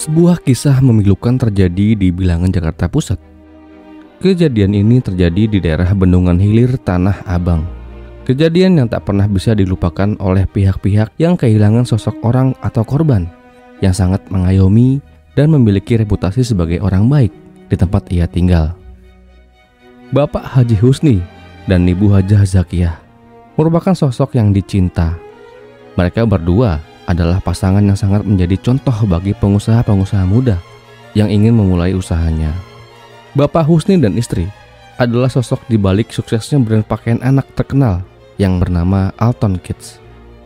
Sebuah kisah memilukan terjadi di Bilangan, Jakarta Pusat. Kejadian ini terjadi di daerah Bendungan Hilir, Tanah Abang. Kejadian yang tak pernah bisa dilupakan oleh pihak-pihak yang kehilangan sosok orang atau korban yang sangat mengayomi dan memiliki reputasi sebagai orang baik di tempat ia tinggal. Bapak Haji Husni dan Ibu Hajah Zakiyah merupakan sosok yang dicinta. Mereka berdua adalah pasangan yang sangat menjadi contoh bagi pengusaha-pengusaha muda yang ingin memulai usahanya. Bapak Husni dan istri adalah sosok di balik suksesnya brand pakaian anak terkenal yang bernama Alton Kids.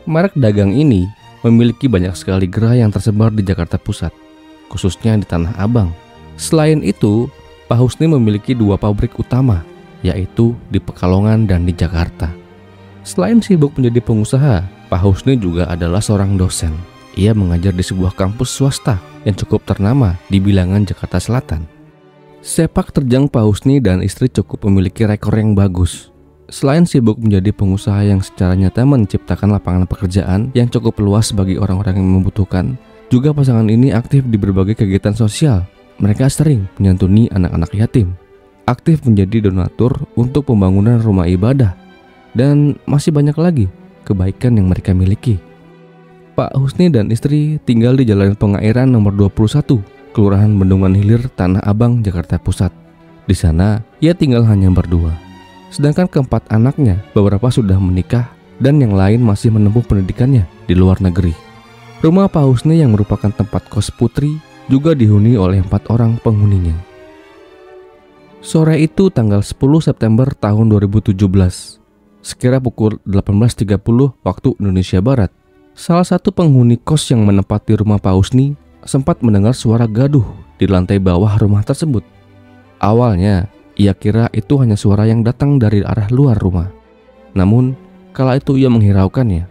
Merek dagang ini memiliki banyak sekali gerai yang tersebar di Jakarta Pusat, khususnya di Tanah Abang. Selain itu, Pak Husni memiliki 2 pabrik utama, yaitu di Pekalongan dan di Jakarta. Selain sibuk menjadi pengusaha, Pak Husni juga adalah seorang dosen. Ia mengajar di sebuah kampus swasta yang cukup ternama di Bilangan, Jakarta Selatan. Sepak terjang Pak Husni dan istri cukup memiliki rekor yang bagus. Selain sibuk menjadi pengusaha yang secara nyata menciptakan lapangan pekerjaan yang cukup luas bagi orang-orang yang membutuhkan, juga pasangan ini aktif di berbagai kegiatan sosial. Mereka sering menyantuni anak-anak yatim, aktif menjadi donatur untuk pembangunan rumah ibadah, dan masih banyak lagi kebaikan yang mereka miliki. Pak Husni dan istri tinggal di Jalan Pengairan nomor 21, Kelurahan Bendungan Hilir, Tanah Abang, Jakarta Pusat. Di sana, ia tinggal hanya berdua. Sedangkan keempat anaknya, beberapa sudah menikah dan yang lain masih menempuh pendidikannya di luar negeri. Rumah Pak Husni yang merupakan tempat kos putri juga dihuni oleh 4 orang penghuninya. Sore itu tanggal 10 September tahun 2017. Sekira pukul 18.30 waktu Indonesia Barat, salah satu penghuni kos yang menempati rumah Pak Husni sempat mendengar suara gaduh di lantai bawah rumah tersebut. Awalnya, ia kira itu hanya suara yang datang dari arah luar rumah. Namun, kala itu ia menghiraukannya.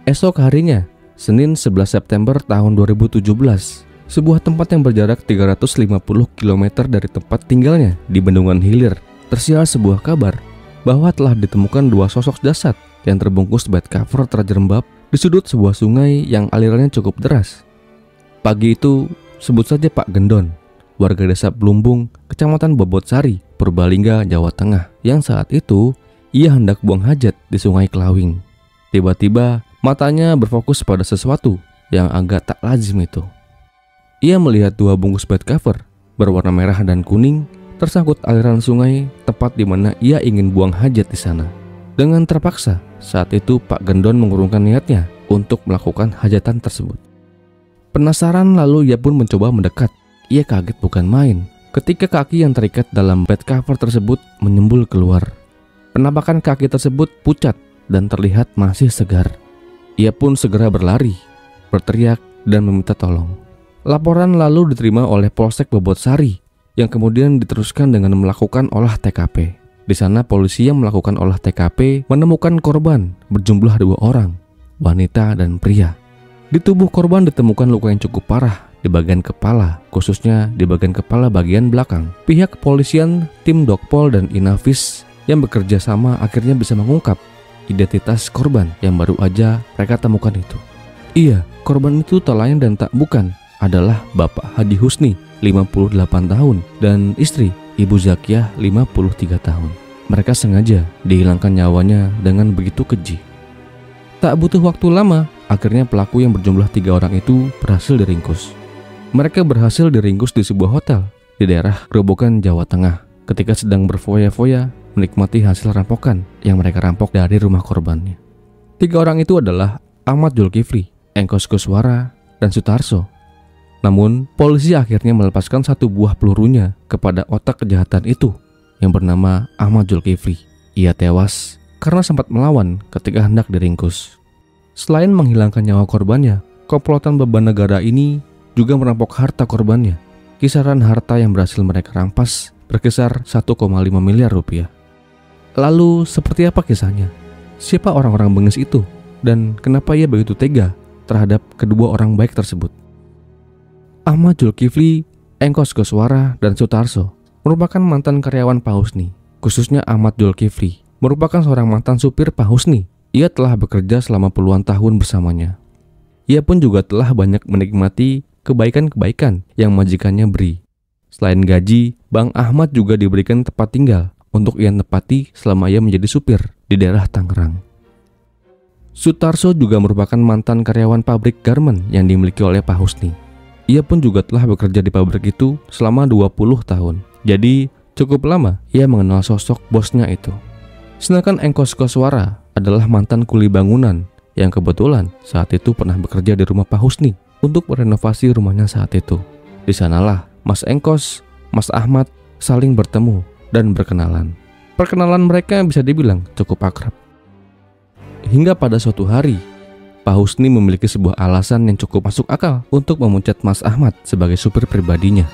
Esok harinya, Senin 11 September tahun 2017, sebuah tempat yang berjarak 350 km dari tempat tinggalnya di Bendungan Hilir, tersiar sebuah kabar bahwa telah ditemukan 2 sosok jasad yang terbungkus bed cover terjerembab di sudut sebuah sungai yang alirannya cukup deras. Pagi itu, sebut saja Pak Gendon, warga desa Blumbung, Kecamatan Bobotsari, Purbalingga, Jawa Tengah, yang saat itu ia hendak buang hajat di Sungai Kelawing. Tiba-tiba, matanya berfokus pada sesuatu yang agak tak lazim itu. Ia melihat 2 bungkus bed cover berwarna merah dan kuning tersangkut aliran sungai tepat di mana ia ingin buang hajat di sana. Dengan terpaksa, saat itu Pak Gendon mengurungkan niatnya untuk melakukan hajatan tersebut. Penasaran lalu ia pun mencoba mendekat. Ia kaget bukan main ketika kaki yang terikat dalam bed cover tersebut menyembul keluar. Penampakan kaki tersebut pucat dan terlihat masih segar. Ia pun segera berlari, berteriak dan meminta tolong. Laporan lalu diterima oleh Polsek Bobotsari yang kemudian diteruskan dengan melakukan olah TKP. Di sana polisi yang melakukan olah TKP menemukan korban berjumlah 2 orang, wanita dan pria. Di tubuh korban ditemukan luka yang cukup parah di bagian kepala, khususnya di bagian kepala bagian belakang. Pihak kepolisian, tim Dokpol dan Inavis yang bekerja sama akhirnya bisa mengungkap identitas korban yang baru aja mereka temukan itu. Iya, korban itu tak lain dan tak bukan adalah Bapak Haji Husni, 58 tahun, dan istri Ibu Zakiyah, 53 tahun. Mereka sengaja dihilangkan nyawanya dengan begitu keji. Tak butuh waktu lama, akhirnya pelaku yang berjumlah 3 orang itu berhasil diringkus. Mereka berhasil diringkus di sebuah hotel di daerah Grobogan, Jawa Tengah, ketika sedang berfoya-foya menikmati hasil rampokan yang mereka rampok dari rumah korbannya. 3 orang itu adalah Ahmad Zulkifli, Engkos Koswara, dan Sutarso. Namun, polisi akhirnya melepaskan 1 buah pelurunya kepada otak kejahatan itu yang bernama Ahmad Zulkifli. Ia tewas karena sempat melawan ketika hendak diringkus. Selain menghilangkan nyawa korbannya, komplotan beban negara ini juga merampok harta korbannya. Kisaran harta yang berhasil mereka rampas berkisar 1,5 miliar rupiah. Lalu, seperti apa kisahnya? Siapa orang-orang bengis itu? Dan kenapa ia begitu tega terhadap kedua orang baik tersebut? Ahmad Zulkifli, Engkos Koswara, dan Sutarso merupakan mantan karyawan Pak Husni. Khususnya Ahmad Zulkifli merupakan seorang mantan supir Pak Husni. Ia telah bekerja selama puluhan tahun bersamanya. Ia pun juga telah banyak menikmati kebaikan-kebaikan yang majikannya beri. Selain gaji, Bang Ahmad juga diberikan tempat tinggal untuk ia tepati selama ia menjadi supir di daerah Tangerang. Sutarso juga merupakan mantan karyawan pabrik garmen yang dimiliki oleh Pak Husni. Ia pun juga telah bekerja di pabrik itu selama 20 tahun. Jadi cukup lama ia mengenal sosok bosnya itu. Sedangkan Engkos Koswara adalah mantan kuli bangunan yang kebetulan saat itu pernah bekerja di rumah Pak Husni untuk merenovasi rumahnya saat itu. Di sanalah Mas Engkos, Mas Ahmad saling bertemu dan berkenalan. Perkenalan mereka bisa dibilang cukup akrab. Hingga pada suatu hari, Pak Husni memiliki sebuah alasan yang cukup masuk akal untuk memecat Mas Ahmad sebagai supir pribadinya.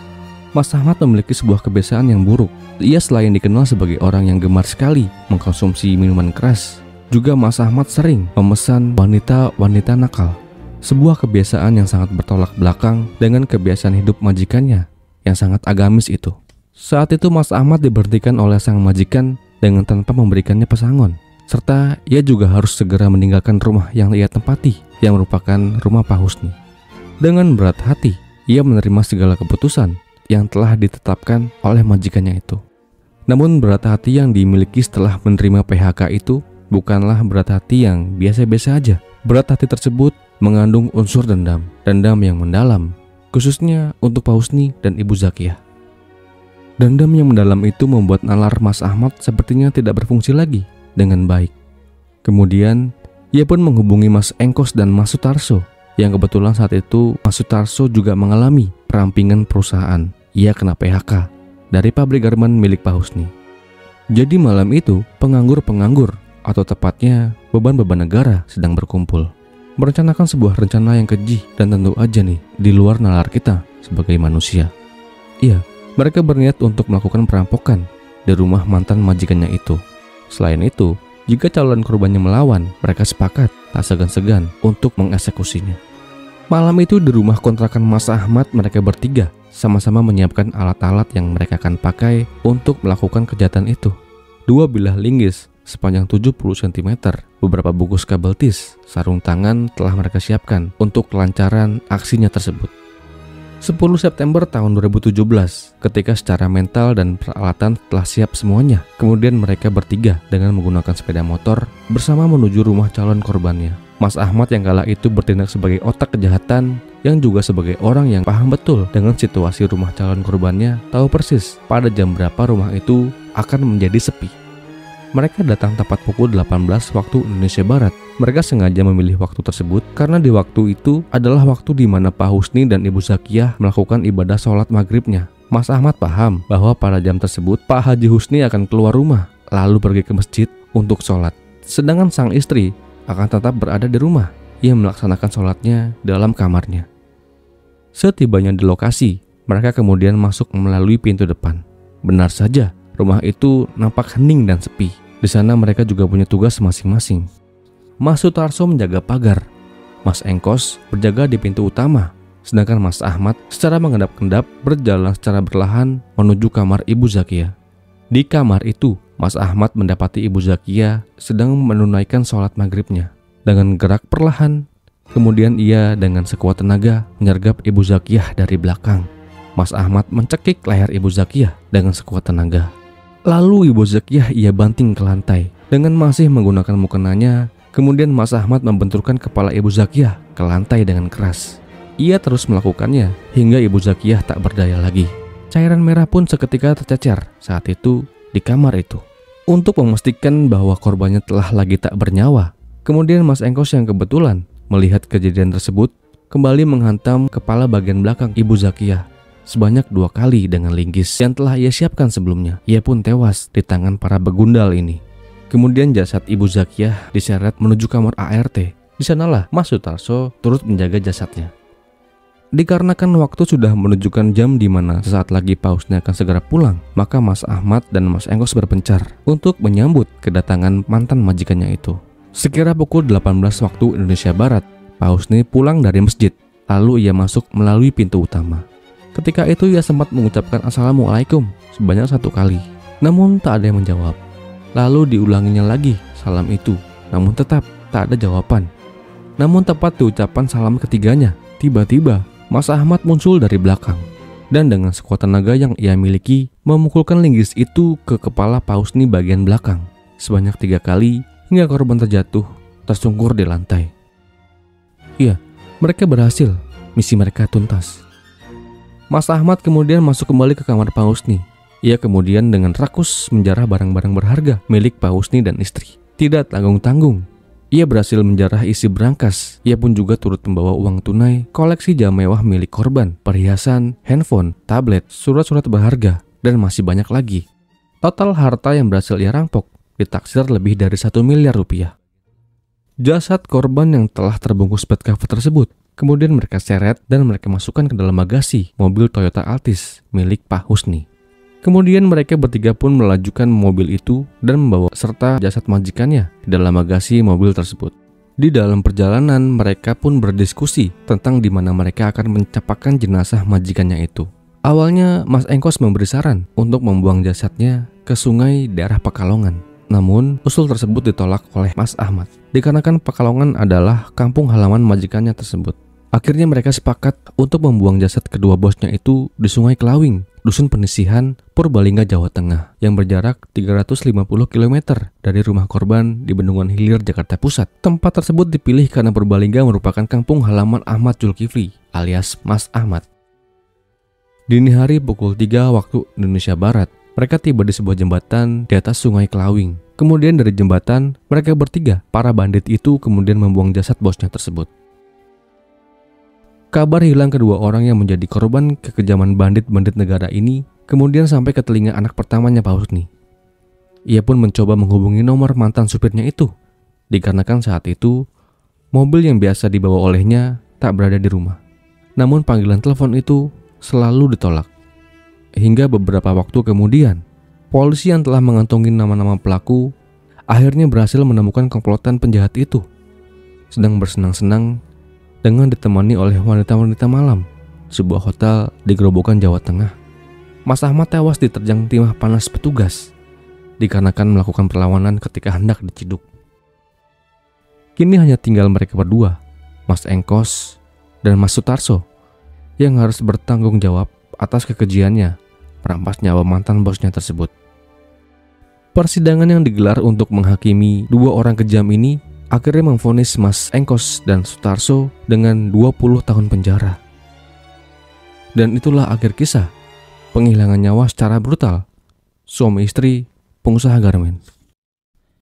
Mas Ahmad memiliki sebuah kebiasaan yang buruk. Ia selain dikenal sebagai orang yang gemar sekali mengkonsumsi minuman keras, juga Mas Ahmad sering memesan wanita-wanita nakal. Sebuah kebiasaan yang sangat bertolak belakang dengan kebiasaan hidup majikannya yang sangat agamis itu. Saat itu Mas Ahmad diberhentikan oleh sang majikan dengan tanpa memberikannya pesangon, serta ia juga harus segera meninggalkan rumah yang ia tempati yang merupakan rumah Pak Husni. Dengan berat hati, ia menerima segala keputusan yang telah ditetapkan oleh majikannya itu. Namun berat hati yang dimiliki setelah menerima PHK itu bukanlah berat hati yang biasa-biasa aja. Berat hati tersebut mengandung unsur dendam yang mendalam, khususnya untuk Pak Husni dan Ibu Zakiyah. Dendam yang mendalam itu membuat nalar Mas Ahmad sepertinya tidak berfungsi lagi dengan baik. Kemudian, ia pun menghubungi Mas Engkos dan Mas Sutarso, yang kebetulan saat itu Mas Sutarso juga mengalami perampingan perusahaan. Ia kena PHK dari pabrik garmen milik Pak Husni. Jadi malam itu, penganggur-penganggur, atau tepatnya beban-beban negara sedang berkumpul, merencanakan sebuah rencana yang keji dan tentu aja nih di luar nalar kita sebagai manusia. Iya, mereka berniat untuk melakukan perampokan di rumah mantan majikannya itu. Selain itu, jika calon korbannya melawan, mereka sepakat tak segan-segan untuk mengeksekusinya. Malam itu di rumah kontrakan Mas Ahmad, mereka bertiga sama-sama menyiapkan alat-alat yang mereka akan pakai untuk melakukan kejahatan itu. 2 bilah linggis sepanjang 70 cm, beberapa bungkus kabel tis, sarung tangan telah mereka siapkan untuk kelancaran aksinya tersebut. 10 September tahun 2017, ketika secara mental dan peralatan telah siap semuanya, kemudian mereka bertiga dengan menggunakan sepeda motor bersama menuju rumah calon korbannya. Mas Ahmad yang kala itu bertindak sebagai otak kejahatan, yang juga sebagai orang yang paham betul dengan situasi rumah calon korbannya, tahu persis pada jam berapa rumah itu akan menjadi sepi. Mereka datang tepat pukul 18 waktu Indonesia Barat. Mereka sengaja memilih waktu tersebut karena di waktu itu adalah waktu di mana Pak Husni dan Ibu Zakiyah melakukan ibadah sholat maghribnya. Mas Ahmad paham bahwa pada jam tersebut Pak Haji Husni akan keluar rumah lalu pergi ke masjid untuk sholat. Sedangkan sang istri akan tetap berada di rumah. Ia melaksanakan sholatnya dalam kamarnya. Setibanya di lokasi, mereka kemudian masuk melalui pintu depan. Benar saja, rumah itu nampak hening dan sepi. Di sana mereka juga punya tugas masing-masing. Mas Sutarso menjaga pagar, Mas Engkos berjaga di pintu utama, sedangkan Mas Ahmad secara mengendap-endap berjalan secara berlahan menuju kamar Ibu Zakiyah. Di kamar itu, Mas Ahmad mendapati Ibu Zakiyah sedang menunaikan sholat maghribnya. Dengan gerak perlahan, kemudian ia dengan sekuat tenaga menyergap Ibu Zakiyah dari belakang. Mas Ahmad mencekik leher Ibu Zakiyah dengan sekuat tenaga. Lalu Ibu Zakiyah ia banting ke lantai dengan masih menggunakan mukenanya. Kemudian Mas Ahmad membenturkan kepala Ibu Zakiyah ke lantai dengan keras. Ia terus melakukannya hingga Ibu Zakiyah tak berdaya lagi. Cairan merah pun seketika tercecer saat itu di kamar itu. Untuk memastikan bahwa korbannya telah lagi tak bernyawa, kemudian Mas Engkos yang kebetulan melihat kejadian tersebut kembali menghantam kepala bagian belakang Ibu Zakiyah sebanyak 2 kali dengan linggis yang telah ia siapkan sebelumnya. Ia pun tewas di tangan para begundal ini. Kemudian jasad Ibu Zakiyah diseret menuju kamar ART. Di sanalah Mas Sutarso turut menjaga jasadnya. Dikarenakan waktu sudah menunjukkan jam di mana sesaat lagi Pak Husni akan segera pulang, maka Mas Ahmad dan Mas Engkos berpencar untuk menyambut kedatangan mantan majikannya itu. Sekira pukul 18 waktu Indonesia Barat, Pak Husni pulang dari masjid, lalu ia masuk melalui pintu utama. Ketika itu ia sempat mengucapkan Assalamualaikum sebanyak 1 kali, namun tak ada yang menjawab. Lalu diulanginya lagi salam itu, namun tetap tak ada jawaban. Namun tepat di ucapan salam ketiganya, tiba-tiba Mas Ahmad muncul dari belakang. Dan dengan sekuat tenaga yang ia miliki, memukulkan linggis itu ke kepala Pak Husni bagian belakang sebanyak 3 kali hingga korban terjatuh tersungkur di lantai. Iya, mereka berhasil, misi mereka tuntas. Mas Ahmad kemudian masuk kembali ke kamar Pak Husni. Ia kemudian dengan rakus menjarah barang-barang berharga milik Pak Husni dan istri. Tidak tanggung-tanggung, ia berhasil menjarah isi berangkas. Ia pun juga turut membawa uang tunai, koleksi jam mewah milik korban, perhiasan, handphone, tablet, surat-surat berharga, dan masih banyak lagi. Total harta yang berhasil ia rampok ditaksir lebih dari 1 miliar rupiah. Jasad korban yang telah terbungkus bed cover tersebut kemudian mereka seret dan mereka masukkan ke dalam bagasi mobil Toyota Altis milik Pak Husni. Kemudian mereka bertiga pun melajukan mobil itu dan membawa serta jasad majikannya di dalam bagasi mobil tersebut. Di dalam perjalanan mereka pun berdiskusi tentang di mana mereka akan mencapakan jenazah majikannya itu. Awalnya Mas Engkos memberi saran untuk membuang jasadnya ke sungai daerah Pekalongan. Namun usul tersebut ditolak oleh Mas Ahmad dikarenakan Pekalongan adalah kampung halaman majikannya tersebut. Akhirnya mereka sepakat untuk membuang jasad kedua bosnya itu di Sungai Kelawing, Dusun Penisihan, Purbalingga, Jawa Tengah, yang berjarak 350 km dari rumah korban di Bendungan Hilir, Jakarta Pusat. Tempat tersebut dipilih karena Purbalingga merupakan kampung halaman Ahmad Zulkifli alias Mas Ahmad. Dini hari pukul 3 waktu Indonesia Barat, mereka tiba di sebuah jembatan di atas Sungai Kelawing. Kemudian dari jembatan, mereka bertiga, para bandit itu kemudian membuang jasad bosnya tersebut. Kabar hilang kedua orang yang menjadi korban kekejaman bandit-bandit negara ini kemudian sampai ke telinga anak pertamanya Pak Husni. Ia pun mencoba menghubungi nomor mantan supirnya itu, dikarenakan saat itu mobil yang biasa dibawa olehnya tak berada di rumah. Namun panggilan telepon itu selalu ditolak. Hingga beberapa waktu kemudian, polisi yang telah mengantongi nama-nama pelaku akhirnya berhasil menemukan komplotan penjahat itu sedang bersenang-senang dengan ditemani oleh wanita-wanita malam sebuah hotel di Grobogan, Jawa Tengah. Mas Ahmad tewas diterjang timah panas petugas dikarenakan melakukan perlawanan ketika hendak diciduk. Kini hanya tinggal mereka berdua, Mas Engkos dan Mas Sutarso, yang harus bertanggung jawab atas kekejiannya merampas nyawa mantan bosnya tersebut. Persidangan yang digelar untuk menghakimi dua orang kejam ini akhirnya memvonis Mas Engkos dan Sutarso dengan 20 tahun penjara. Dan itulah akhir kisah penghilangan nyawa secara brutal suami istri pengusaha garmen.